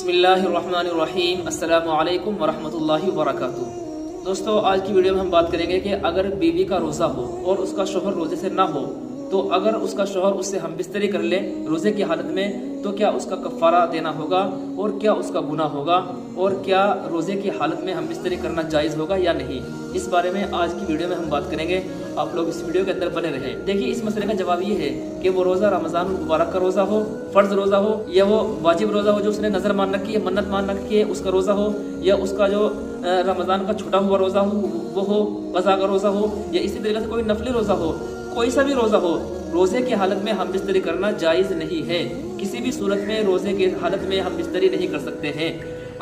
بسم اللہ الرحمن الرحیم، السلام علیکم ورحمۃ اللہ وبرکاتہ۔ دوستو، آج کی ویڈیو میں ہم بات کریں گے کہ اگر بیوی کا روزہ ہو اور اس کا شوہر روزے سے نہ ہو تو اگر اس کا شوہر اس سے ہم بستری کر لے روزے کی حالت میں تو کیا اس کا کفارہ دینا ہوگا اور کیا اس کا گناہ ہوگا اور کیا روزے کی حالت میں ہم بستری کرنا جائز ہوگا یا نہیں، اس بارے میں آج کی ویڈیو میں ہم بات کریں گے۔ آپ لوگ اس ویڈیو کے اندر بنے رہیں۔ دیکھیے، اس مسئلے کا جواب یہ ہے کہ وہ روزہ رمضان المبارک کا روزہ ہو، فرض روزہ ہو، یا وہ واجب روزہ ہو جو اس نے نظر مان رکھی ہے، منت مان رکھی ہے، اس کا روزہ ہو، یا اس کا جو رمضان کا چھوٹا ہوا روزہ ہو وہ ہو، قضا کا روزہ ہو، یا اسی طریقے سے کوئی نفلی روزہ ہو، کوئی سا بھی روزہ ہو، روزے کی حالت میں ہم بستری کرنا جائز نہیں ہے۔ کسی بھی صورت میں روزے کی حالت میں ہم بستری نہیں کر سکتے ہیں۔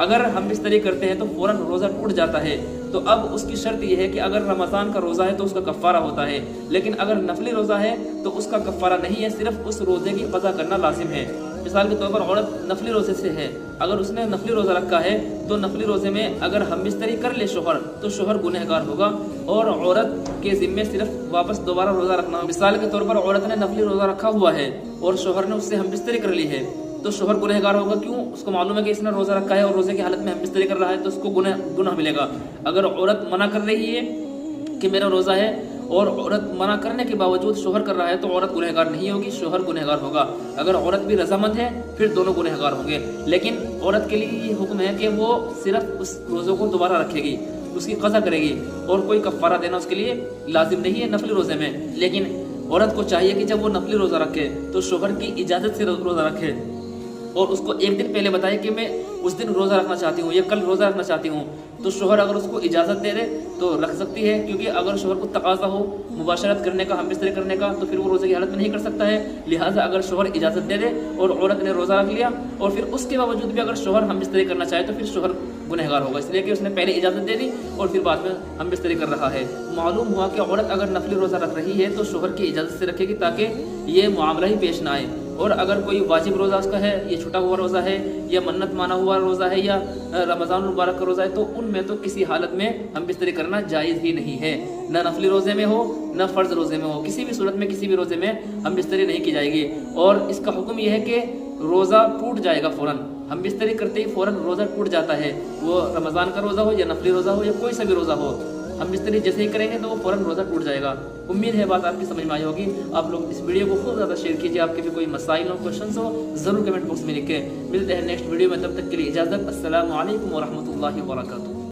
اگر ہم بستری کرتے ہیں تو فوراً روزہ ٹوٹ جاتا ہے۔ تو اب اس کی شرط یہ ہے کہ اگر رمضان کا روزہ ہے تو اس کا کفارہ ہوتا ہے، لیکن اگر نفلی روزہ ہے تو اس کا کفارہ نہیں ہے، صرف اس روزے کی قضا کرنا لازم ہے۔ مثال کے طور پر عورت نفلی روزے سے ہے، اگر اس نے نفلی روزہ رکھا ہے تو نفلی روزے میں اگر ہم بستری کر لے شوہر تو شوہر گنہگار ہوگا اور عورت کے ذمے صرف واپس دوبارہ روزہ رکھنا۔ مثال کے طور پر عورت نے نفلی روزہ رکھا ہوا ہے اور شوہر نے اس سے ہم بستری کر لی ہے تو شوہر گنہگار ہوگا۔ کیوں؟ اس کو معلوم ہے کہ اس نے روزہ رکھا ہے اور روزے کی حالت میں ہم بستری کر رہا ہے تو اس کو گناہ ملے گا۔ اگر عورت منع کر رہی ہے کہ میرا روزہ ہے اور عورت منع کرنے کے باوجود شوہر کر رہا ہے تو عورت گنہگار نہیں ہوگی، شوہر گنہگار ہوگا۔ اگر عورت بھی رضامند ہے پھر دونوں گنہگار ہوں گے، لیکن عورت کے لیے یہ حکم ہے کہ وہ صرف اس روزوں کو دوبارہ رکھے گی، اس کی قضا کرے گی اور کوئی کفارہ دینا اس کے لیے لازم نہیں ہے نفلی روزے میں۔ لیکن عورت کو چاہیے کہ جب وہ نفلی روزہ رکھے تو شوہر کی اجازت سے روزہ رکھے اور اس کو ایک دن پہلے بتائے کہ میں اس دن روزہ رکھنا چاہتی ہوں یا کل روزہ رکھنا چاہتی ہوں، تو شوہر اگر اس کو اجازت دے دے تو رکھ سکتی ہے، کیونکہ اگر شوہر کو تقاضا ہو مباشرت کرنے کا، ہم بستری کرنے کا، تو پھر وہ روزے کی حالت میں نہیں کر سکتا ہے۔ لہٰذا اگر شوہر اجازت دے دے اور عورت نے روزہ رکھ لیا اور پھر اس کے باوجود بھی اگر شوہر ہم بستری کرنا چاہے تو پھر شوہر گنہگار ہوگا، اس لیے کہ اس نے پہلے اجازت دے دی اور پھر بعد میں ہم بستری کر رہا ہے۔ معلوم ہوا کہ عورت اگر نفلی روزہ رکھ رہی ہے تو شوہر کی اجازت سے رکھے گی تاکہ یہ معاملہ ہی پیش نہ آئے، اور اگر کوئی واجب روزہ اس کا ہے، یہ چھوٹا ہوا روزہ ہے یا منت مانا ہوا روزہ ہے یا رمضان المبارک کا روزہ ہے تو ان میں تو کسی حالت میں ہم بستری کرنا جائز ہی نہیں ہے، نہ نفلی روزے میں ہو نہ فرض روزے میں ہو، کسی بھی صورت میں کسی بھی روزے میں ہم بستری نہیں کی جائے گی۔ اور اس کا حکم یہ ہے کہ روزہ ٹوٹ جائے گا فوراً، ہم بستری کرتے ہی فوراً روزہ ٹوٹ جاتا ہے، وہ رمضان کا روزہ ہو یا نفلی روزہ ہو یا کوئی سا بھی روزہ ہو، ہم بستری جیسے ہی کریں گے تو وہ فوراً روزہ ٹوٹ جائے گا۔ امید ہے بات آپ کی سمجھ میں آئی ہوگی۔ آپ لوگ اس ویڈیو کو خوب زیادہ شیئر کیجیے، آپ کے بھی کوئی مسائل ہو، کوشچنس ہو ضرور کمنٹ باکس میں لکھیں۔ ملتے ہیں نیکسٹ ویڈیو میں، تب تک کے لیے اجازت، السلام علیکم ورحمۃ اللہ وبرکاتہ۔